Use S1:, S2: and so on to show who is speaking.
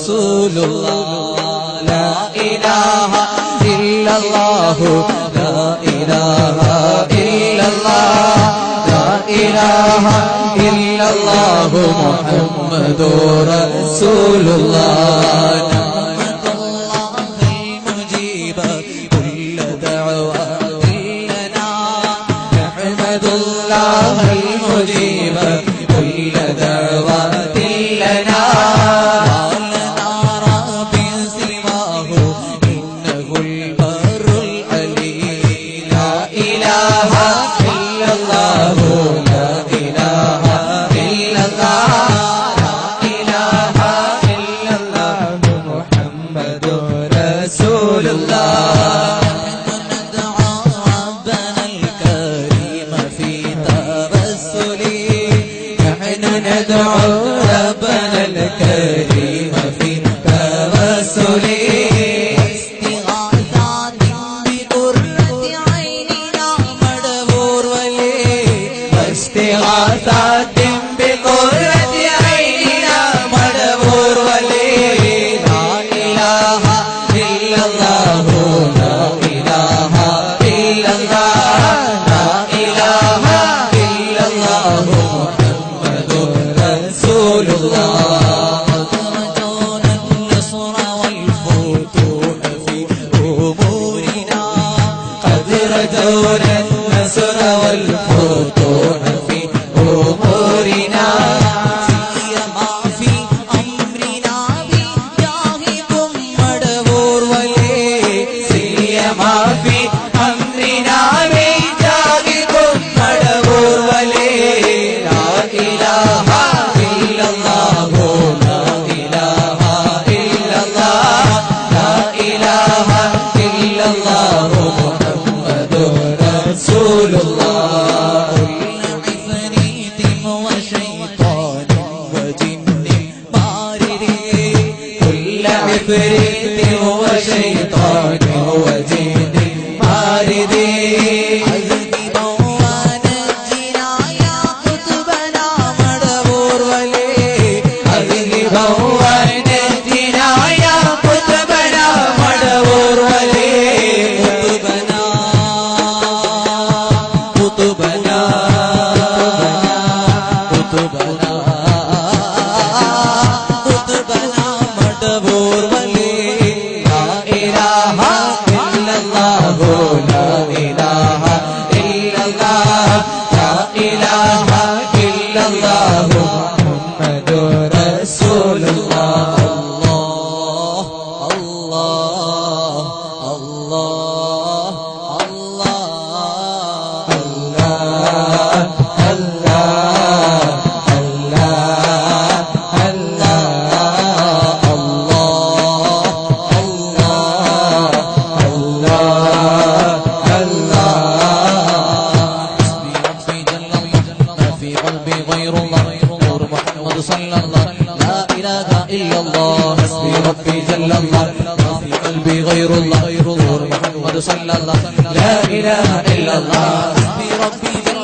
S1: റസൂലുള്ളാഹ് ലാ ഇലാഹ ഇല്ലല്ലാഹു ലാ ഇലാഹ ഇല്ലല്ലാഹ് ലാ ഇലാഹ ഇല്ലല്ലാഹു മുഹമ്മദുർ റസൂലുള്ളാഹ് المجيب كل دعوة لنا لا نرى بسواه إنه البر العلي لا إله إلا الله لا إله إلا الله لا إله إلا الله محمد رسول الله ندعو ربنا الكريم في توسله واستغاثات بقرة عيننا مدبور ولي واستغاثات بقرة عيننا مدبور ولي لا إله إلا الله لا إله إلا الله لا إله إلا الله رسول الله رجونا النصر والفتوح في أمورنا قد رجونا النصر والفتوح في أمورنا سيما في أمرنا بجاهكم مدبور ولي سيما في أمرنا بجاهكم مدبور ولي لا إله إلا الله لا إله إلا الله لا إله إلا الله محمد رسول الله كل عفريت وشيطان وجن مارد كل عفريت وشيطان وجن مارد غير الله محمد صلى الله لا إله إلا الله ربي جل